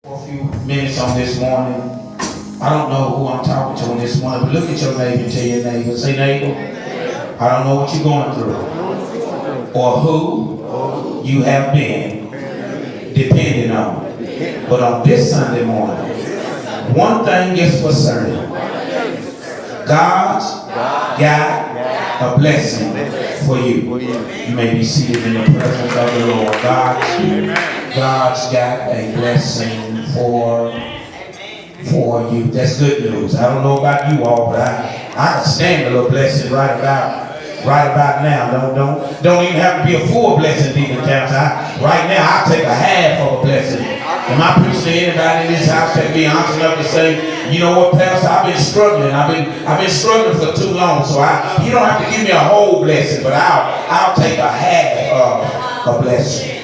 For a few minutes on this morning. I don't know who I'm talking to on this morning, but look at your neighbor and tell your neighbor, say neighbor, I don't know what you're going through or who you have been depending on. But on this Sunday morning, one thing is for certain. God's got a blessing for you. You may be seated in the presence of the Lord. God's got a blessing for you. That's good news. I don't know about you all, but I can stand a little blessing right about now. Don't even have to be a full blessing, Deacon Towns. Right now, I'll take a half of a blessing. Am I preaching to anybody in this house that be honest enough to say, you know what, Pastor, I've been struggling. I've been struggling for too long, so you don't have to give me a whole blessing, but I'll take a half of a blessing.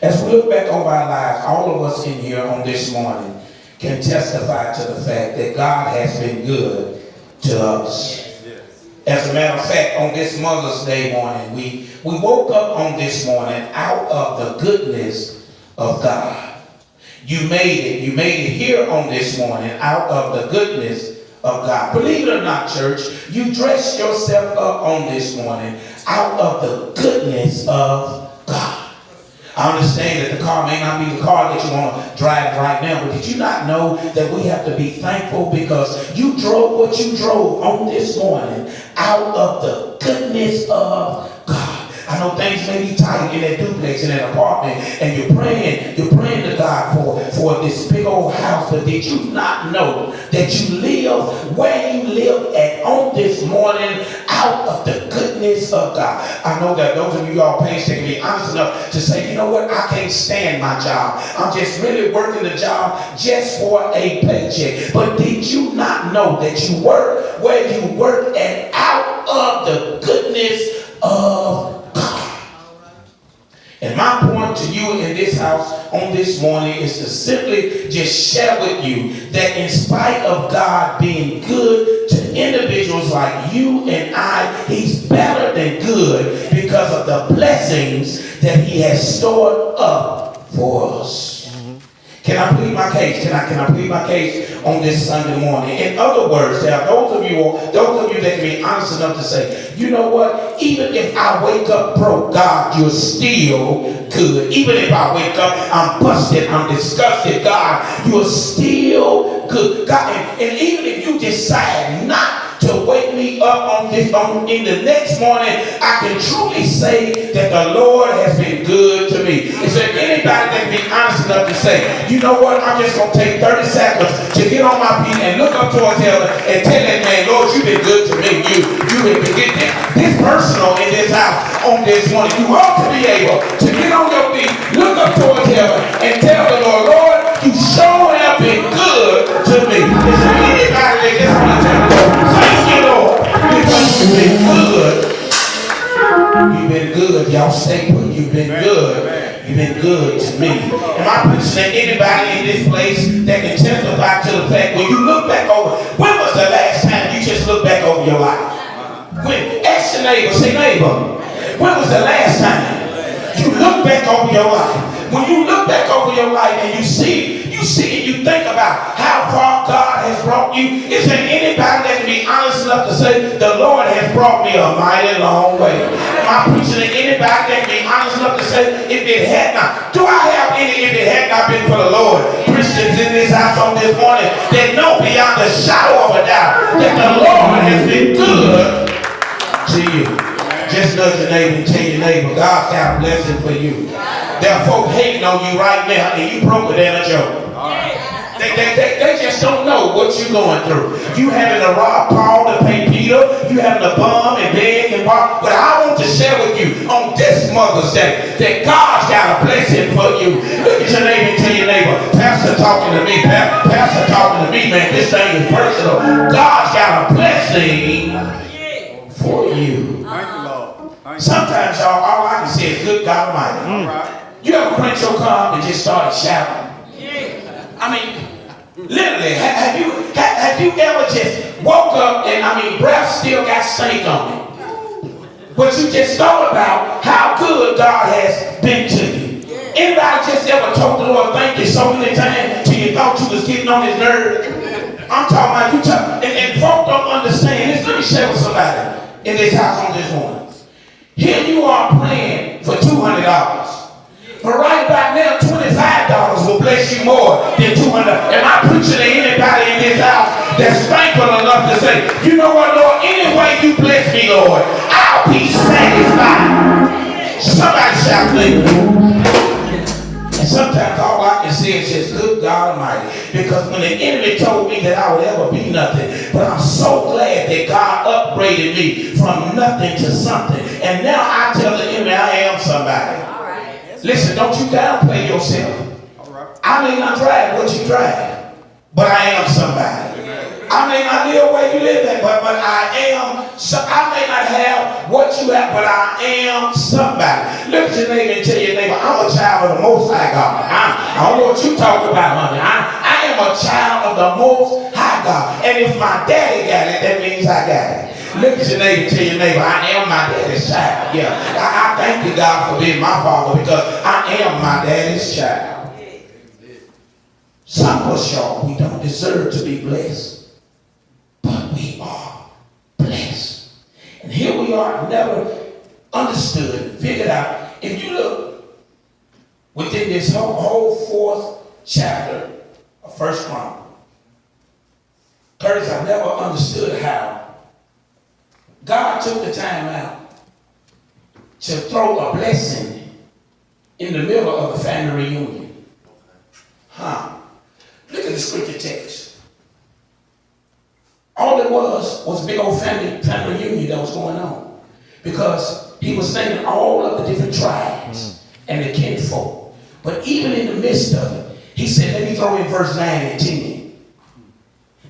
As we look back over our lives, all of us in here on this morning can testify to the fact that God has been good to us. As a matter of fact, on this Mother's Day morning, we woke up on this morning out of the goodness of God. You made it here on this morning out of the goodness of God. Believe it or not, church, you dressed yourself up on this morning out of the goodness of God. I understand that the car may not be the car that you want to drive right now, but did you not know that we have to be thankful because you drove what you drove on this morning out of the goodness of God? I know things may be tight in that duplex, in that apartment, and you're praying to God for this big old house, but did you not know that you live where you live at on this morning out of the goodness of God? I know that those of you all painstakingly honest enough to say, you know what, I can't stand my job. I'm just really working the job just for a paycheck. But did you not know that you work where you work and out of the goodness of God? And my point to you in this house on this morning is to simply just share with you that in spite of God being good to individuals like you and I, he's better than good because of the blessings that he has stored up for us. Can I plead my case? Can I plead my case on this Sunday morning? In other words, there are those of you that can be honest enough to say, you know what? Even if I wake up broke, God, you're still good. Even if I wake up, I'm busted, I'm disgusted, God, you're still good. God, and even if you decide not to wake me up in the next morning, I can truly say that the Lord has been good to me. Is there anybody that can be honest enough to say, you know what, I'm just going to take 30 seconds to get on my feet and look up towards heaven and tell that man, Lord, you've been good to me. You've been good. This personal in this house on this morning, you ought to be able to get on your feet, look up towards heaven and tell the Lord, Lord, you sure have been good to me. Is there anybody that just want to tell the Lord, thank you, Lord, because you've been good. You've been good. Y'all stay put. You've been good. You've been good to me. Am I preaching to anybody in this place that can testify to the fact when you look back over, when was the last time you just looked back over your life? When? Ask your neighbor, say neighbor, when was the last time you look back over your life? When you look back over your life and you see and you think about how far God has brought you, is there anybody that can be honest enough to say, the Lord has brought me a mighty long way? Am I preaching to anybody that can be honest enough to say, if it had not been for the Lord? Christians in this house on this morning that know beyond the shadow of a doubt that the Lord has been good to you. Just nudge your neighbor and tell your neighbor, God's got a blessing for you. There are folk hating on you right now and you broke it than a joke. They just don't know what you're going through. You having to rob Paul to pay Peter. You having to bum and beg and borrow. But I want to share with you on this Mother's Day that God's got a blessing for you. Look at your neighbor and tell your neighbor, Pastor talking to me, Pastor talking to me, man. This thing is personal. God's got a blessing for you. Thank you, Lord. Sometimes, y'all, all I can say is good God Almighty. You ever crank your car and just started shouting? I mean, literally, have you ever just woke up and breath still got stank on it? But you just thought about how good God has been to you. Anybody just ever told the Lord thank you so many times till you thought you was getting on his nerves? I'm talking about you and folk don't understand this. Let me share with somebody in this house on this morning. Here you are praying for $200. But right about now, $25 will bless you more than $200. Am I preaching to anybody in this house that's thankful enough to say, you know what, Lord, any way you bless me, Lord, I'll be satisfied. Somebody shout, please. And sometimes all I can say is just good God Almighty. Because when the enemy told me that I would ever be nothing, but I'm so glad that God upgraded me from nothing to something. And now I tell the enemy I am somebody. All right. Listen, don't you downplay yourself. All right. I may not drive what you drive, but I am somebody. I may not live where you live at, but I am. So I may not have what you have, but I am somebody. Look at your neighbor and tell your neighbor, I'm a child of the Most High God. I don't know what you talking about, honey. I am a child of the Most High God. And if my daddy got it, that means I got it. Look at your neighbor and tell your neighbor, I am my daddy's child. Yeah, I thank you, God, for being my father, because I am my daddy's child. Some of us, y'all, we don't deserve to be blessed. But we are blessed. And here we are, never understood, figured out. If you look within this whole fourth chapter of First Chronicles, Curtis, I never understood how God took the time out to throw a blessing in the middle of a family reunion. Look at the scripture text. All it was a big old family reunion that was going on. Because he was naming all of the different tribes and the kinfolk. But even in the midst of it, he said, let me throw in verse 9 and 10.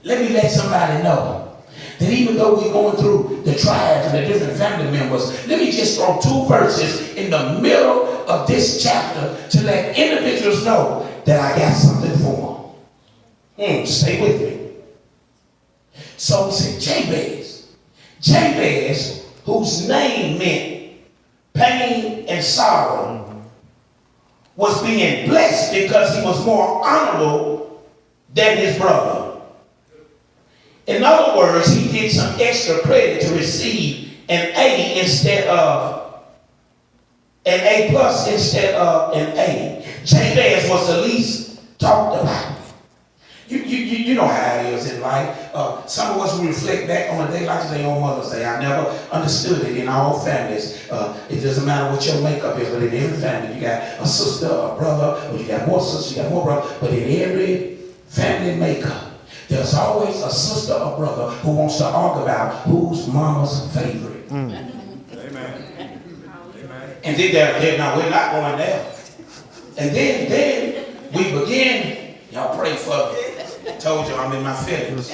Let me let somebody know that even though we're going through the tribes and the different family members, let me just throw 2 verses in the middle of this chapter to let individuals know that I got something for them. Stay with me. So he said, Jabez, whose name meant pain and sorrow, was being blessed because he was more honorable than his brother. In other words, he did some extra credit to receive an A instead of an A plus instead of an A. Jabez was the least talked about. You know how it is in life. Some of us will reflect back on a day like today on Mother's Day. I never understood it in all families. It doesn't matter what your makeup is, but in every family you got a sister, a brother, or you got more sisters, you got more brothers. But in every family makeup, there's always a sister or brother who wants to argue about who's mama's favorite. Amen. And then now we're not going there. And then we begin. Y'all pray for me. I told you I'm in my feelings.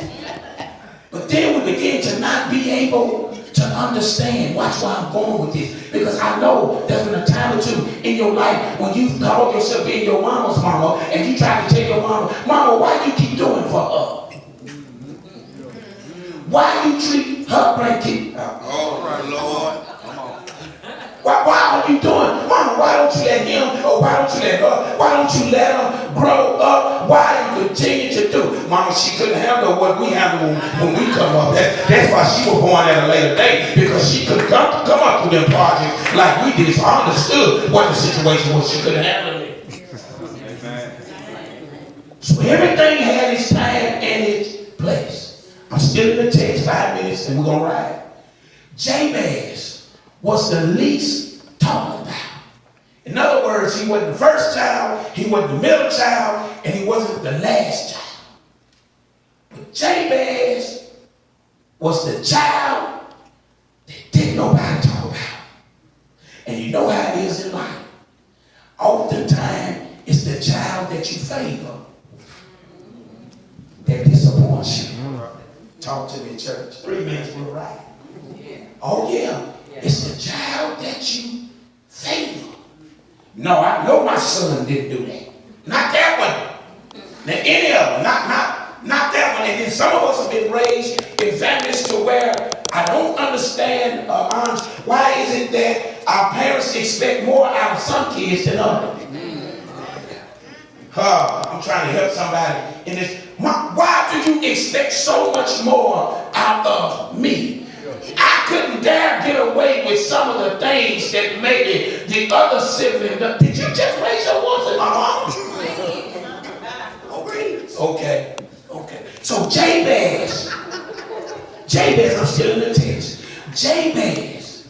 But then we begin to not be able to understand. Watch why I'm going with this. Because I know there's been a time or two in your life when you called yourself being your mama's mama and you tried to tell your mama, why you keep doing for her? Why you treat her blanket? All right, Lord. Why are you doing? Mama, why don't you let him, or why don't you let her, why don't you let her grow up? Why do you continue to do? Mama, she couldn't handle what we handle when we come up. That's why she was born at a later date, because she couldn't come up through them projects like we did. So I understood what the situation was. She couldn't handle it. So everything had its time and its place. I'm still in the text, 5 minutes, and we're going to ride. Jabez was the least talked about. In other words, he wasn't the first child, he wasn't the middle child, and he wasn't the last child. But Jabez was the child that didn't nobody talk about. And you know how it is in life. Oftentimes, it's the child that you favor that disappoints you. Talk to me, church. 3 minutes, we're right. Oh, yeah. It's the child that you favor. No, I know my son didn't do that. Not that one. Now, any of them. Not that one. And then some of us have been raised in families to where I don't understand, why is it that our parents expect more out of some kids than others? I'm trying to help somebody in this. Why do you expect so much more out of me? I couldn't dare get away with some of the things that maybe the other sibling did. Did you just raise your voice at my mom? Okay. So Jabez, I'm still in the text. Jabez,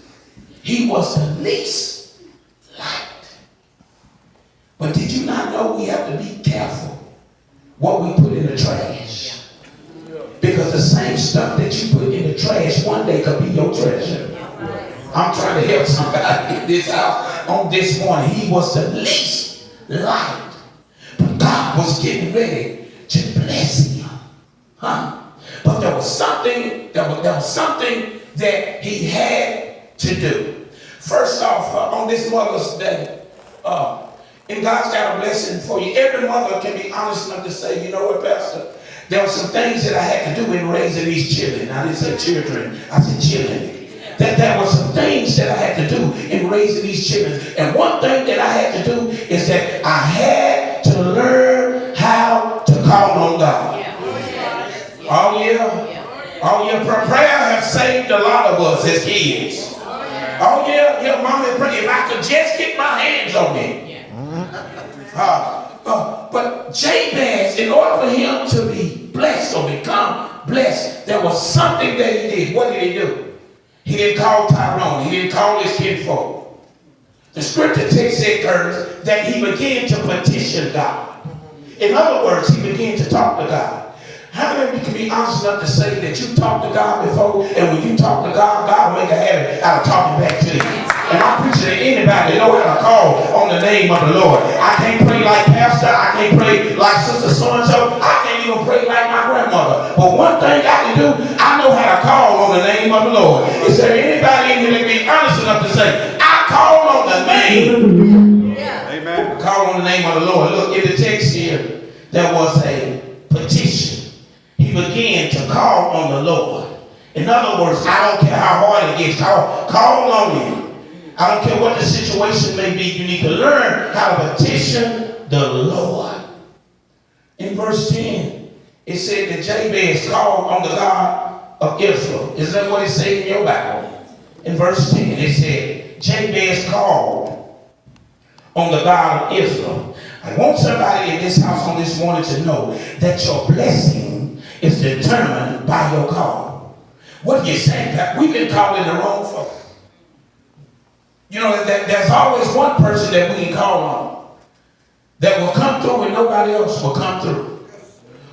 he was the least liked. But did you not know we have to be careful what we put in the trash? Because the same stuff that you put in the trash one day could be your treasure. I'm trying to help somebody in this house on this morning. He was the least liked. But God was getting ready to bless him. But there was something that he had to do. First off, on this Mother's Day, and God's got a blessing for you. Every mother can be honest enough to say, you know what, Pastor? There were some things that I had to do in raising these children. I didn't say children, I said children. That there were some things that I had to do in raising these children. And one thing that I had to do is that I had to learn how to call on God. Oh yeah, prayer has saved a lot of us as kids. Oh yeah, Mama, if I could just get my hands on it. But Jabez, in order for him to be blessed or become blessed, there was something that he did. What did he do? He didn't call Tyrone. He didn't call his kinfolk. The scripture text said, Curtis, that he began to petition God. In other words, he began to talk to God. How many of you can be honest enough to say that you talked to God before, and when you talk to God, God will make a habit out of talking back to you? And I'm preaching to anybody that know how to call on the name of the Lord. I can't pray like Pastor. I can't pray like Sister So-and-so. I can't even pray like my grandmother. But one thing I can do, I know how to call on the name of the Lord. Is there anybody in here that can be honest enough to say, I call on the name? Yeah. Amen. Call on the name of the Lord. Look, in the text here, there was a petition. He began to call on the Lord. In other words, I don't care how hard it gets, call on him. I don't care what the situation may be. You need to learn how to petition the Lord. In verse 10, it said that Jabez called on the God of Israel. Is that what it says in your Bible? In verse 10, it said, Jabez called on the God of Israel. I want somebody in this house on this morning to know that your blessing is determined by your call. What are you saying, Pat? We've been calling the wrong folks. You know, there's always one person that we can call on that will come through and nobody else will come through.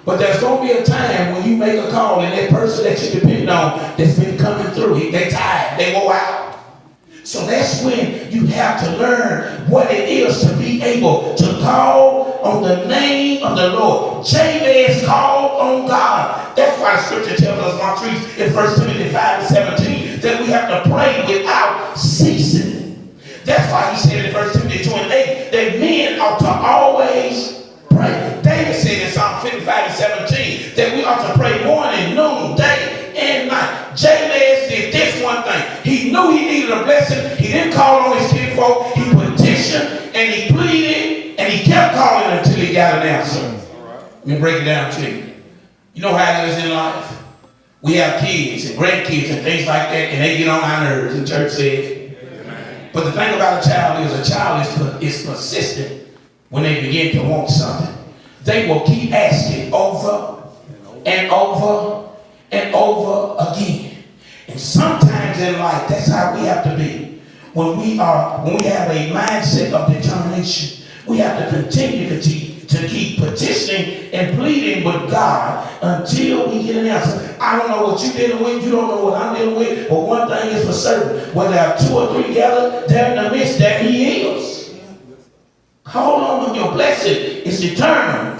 But there's going to be a time when you make a call and that person that you depend on that's been coming through, they're tired, they wore out. So that's when you have to learn what it is to be able to call on the name of the Lord. Jabez called on God. That's why the scripture tells us, Montrese, in 1 Timothy 5:17, that we have to pray without ceasing. That's why he said in 1 Timothy 2:8 that men ought to always pray. David said in Psalm 55:17 that we ought to pray morning, noon, day, and night. Jabez did this one thing. He knew he needed a blessing. He didn't call on his kinfolk. He petitioned and he pleaded and he kept calling until he got an answer. Let me break it down to you. You know how it is in life. We have kids and grandkids and things like that, and they get on our nerves, the church says. But the thing about a child is persistent when they begin to want something. They will keep asking over and over and over again. And sometimes in life, that's how we have to be. When we have a mindset of determination, we have to continue to keep petitioning and pleading with God until we get an answer. I don't know what you're dealing with. You don't know what I'm dealing with. But one thing is for certain. When there are 2 or 3 gathered, there in the midst, there he is. Hold on with your blessing. It's determined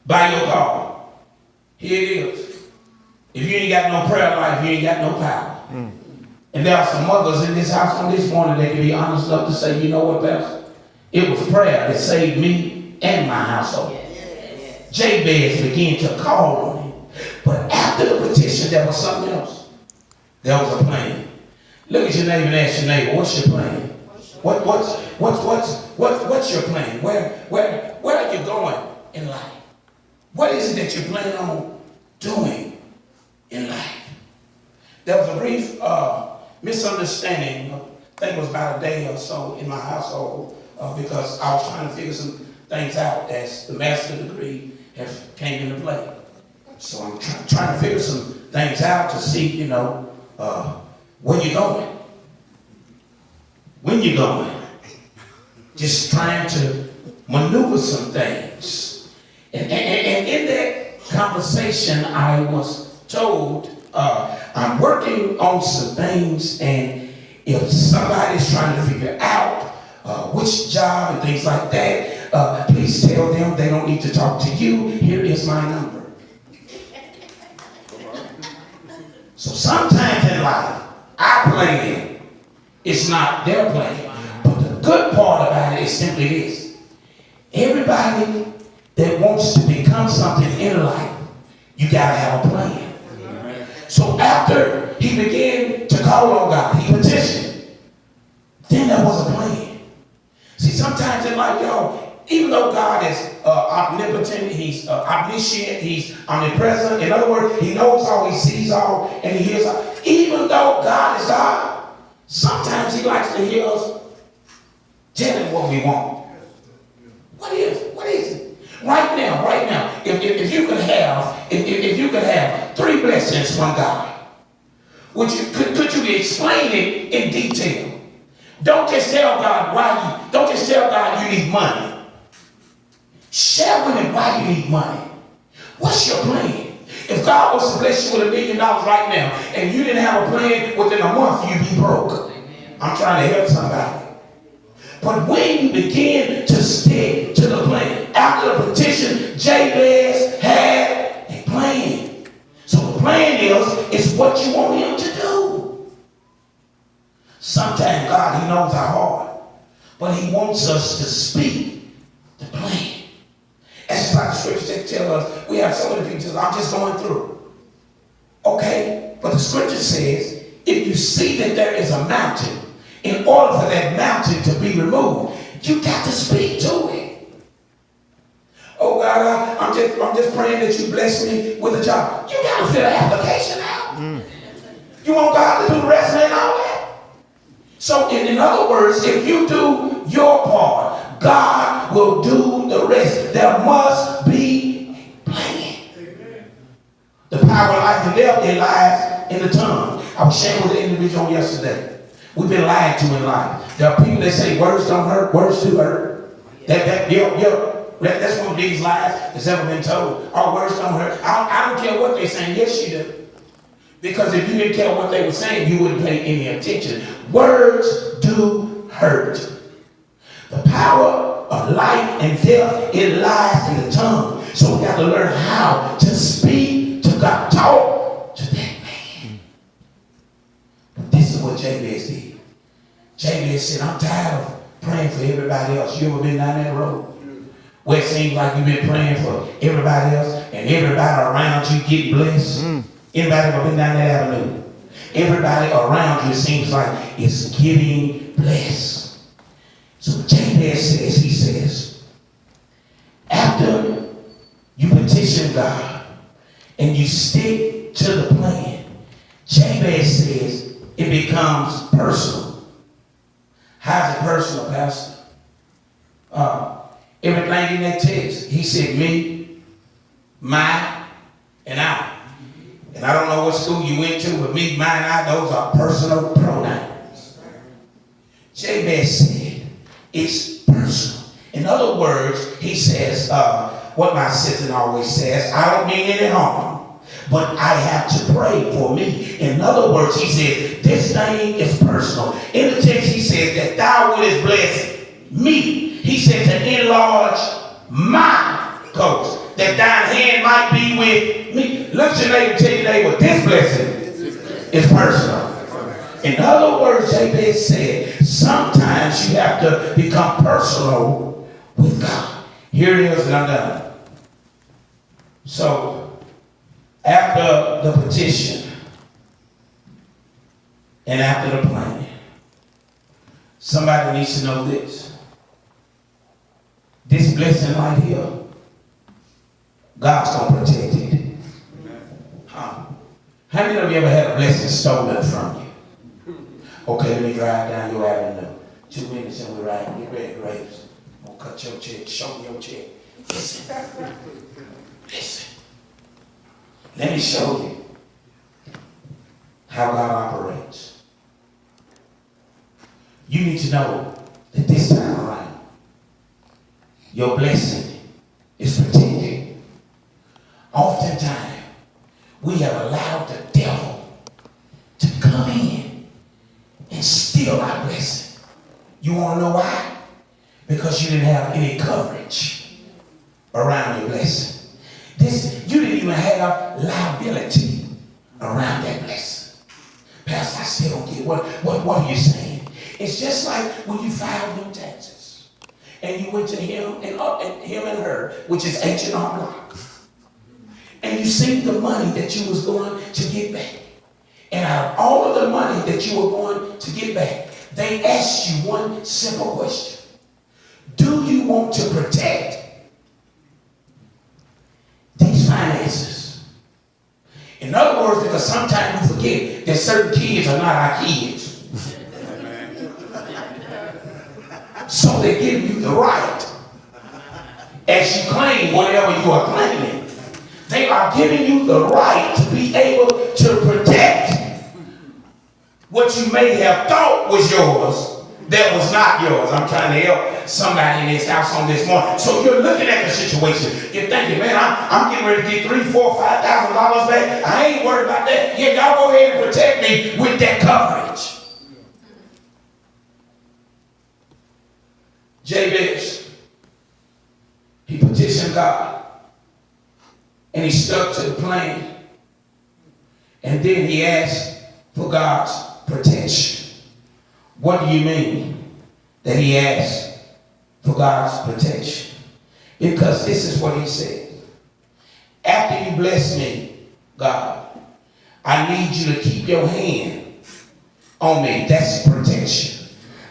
by your call. Here it is. If you ain't got no prayer life, you ain't got no power. And there are some mothers in this house on this morning that can be honest enough to say, you know what, Pastor? It was prayer that saved me and my household. Jabez began to call on him. But after the petition, there was something else. There was a plan. Look at your neighbor and ask your neighbor, what's your plan? What's your plan? Where are you going in life? What is it that you plan on doing in life? There was a brief misunderstanding, I think it was about a day or so in my household, because I was trying to figure some things out as the master's degree came into play. So I'm trying to figure some things out to see, when you're going. When you're going. Just trying to maneuver some things. And in that conversation, I was told, I'm working on some things, and if somebody's trying to figure out which job and things like that, please tell them they don't need to talk to you. Here is my number. So sometimes in life, our plan is not their plan. But the good part about it is simply this. Everybody that wants to become something in life, you got to have a plan. So after he began to call on God, he petitioned, then there was a plan. See, sometimes in life, y'all, even though God is omnipotent, he's omniscient, he's omnipresent. In other words, he knows all, he sees all, and he hears all. Even though God is God, sometimes he likes to hear us tell him what we want. What is it? Right now, if you could have 3 blessings from God, could you explain it in detail? Don't just tell God you need money. Share with him why you need money. What's your plan? If God was to bless you with $1 million right now, and you didn't have a plan, within a month you'd be broke. I'm trying to help somebody. But when you begin to stick to the plan, after the petition, Jabez had a plan. So the plan is what you want him to do. Sometimes God, he knows our heart, but he wants us to speak the plan. That's just like the scriptures that tell us, we have so many people tell us, I'm just going through. Okay, but the scripture says, if you see that there is a mountain, in order for that mountain to be removed, you got to speak to it. Oh God, I'm just praying that you bless me with a job. You got to fill the application out. You want God to do the rest and all that? So in other words, if you do your part, God will do the rest. There must be a plan. The power of life and death, it lies in the tongue. I was sharing with an individual yesterday. We've been lied to in life. There are people that say words don't hurt, words do hurt. That's one of these lies that's ever been told. Our words don't hurt. I don't care what they're saying. Yes, you do. Because if you didn't care what they were saying, you wouldn't pay any attention. Words do hurt. The power of life and death, it lies in the tongue. So we got to learn how to speak to God. Talk to that man. But this is what Jabez did. Jabez said, I'm tired of praying for everybody else. You ever been down that road? Where it seems like you've been praying for everybody else and everybody around you get blessed. Anybody ever been down that avenue? Everybody around you, it seems like, is getting blessed. So Jabez says, he says, after you petition God and you stick to the plan, Jabez says it becomes personal. How's it personal, Pastor? Everything in that text, he said me, my, and I. And I don't know what school you went to, but me, mine, I, those are personal pronouns. Jabez said, it's personal. In other words, he says, what my sister always says, I don't mean any harm, but I have to pray for me. In other words, he said, this thing is personal. In the text, he says that thou wouldest bless me. He said to enlarge my coast, that thine hand might be with me. Look at your neighbor, tell your neighbor, this blessing is personal. In other words, Jabez said, sometimes you have to become personal with God. Here it is, and I'm done. So, after the petition and after the plan, Somebody needs to know this. This blessing right here, God's going to protect it. Huh? How many of you ever had a blessing stolen from you? Okay, let me drive down your avenue. 2 minutes and we're riding. Get ready, grapes. I'm going to cut your check. Show me your check. Listen. Listen. Let me show you how God operates. You need to know that this time around, your blessing is protected. Oftentimes, we have allowed the devil to come in and steal our blessing. You want to know why? Because you didn't have any coverage around your blessing. You didn't even have liability around that blessing. Pastor, I still don't get what are you saying? It's just like when you filed your taxes and you went to him and her, which is H&R Block, and you seen the money that you was going to get back. And out of all of the money that you were going to get back, they asked you one simple question. Do you want to protect these finances? In other words, because sometimes we forget that certain kids are not our kids. So they give you the right, as you claim whatever you are claiming, they are giving you the right to be able to protect what you may have thought was yours that was not yours. I'm trying to help somebody in this house on this morning. So you're looking at the situation. You're thinking, man, I'm getting ready to get $3,000, $4,000, $5,000 back. I ain't worried about that. Yeah, y'all go ahead and protect me with that coverage. Jabez, he petitioned God, and he stuck to the plan, and then he asked for God's protection. What do you mean that he asked for God's protection? Because this is what he said. After you bless me, God, I need you to keep your hand on me. That's protection.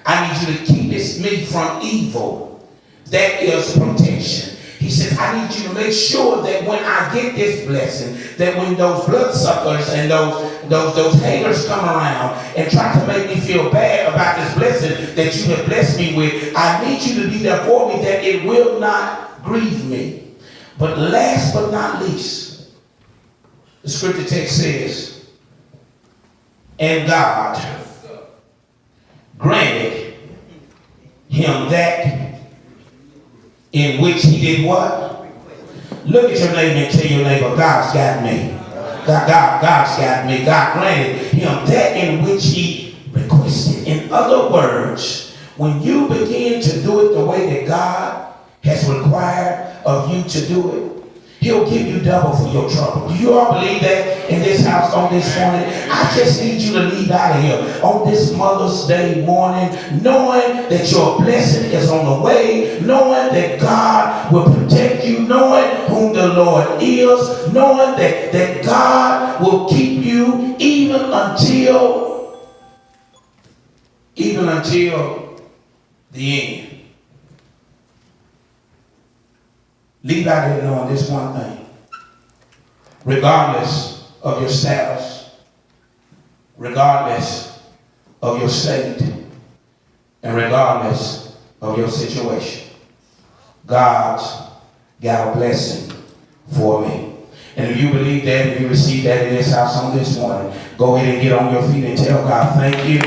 I need you to keep me from evil. That is protection. He says, I need you to make sure that when I get this blessing, that when those bloodsuckers and those haters come around and try to make me feel bad about this blessing that you have blessed me with, I need you to be there for me, that it will not grieve me. But last but not least, the scripture text says, and God granted him that in which he did what? Look at your neighbor and tell your neighbor, God's got me. God's got me. God granted him that in which he requested. In other words, when you begin to do it the way that God has required of you to do it, he'll give you double for your trouble. Do you all believe that in this house on this morning? I just need you to leave out of here on this Mother's Day morning, knowing that your blessing is on the way, knowing that God will protect you, knowing whom the Lord is, knowing that God will keep you even until the end. Leave out here knowing this one thing. Regardless of your status, regardless of your state, and regardless of your situation, God's got a blessing for me. And if you believe that, if you receive that in this house on this morning, go ahead and get on your feet and tell God, thank you.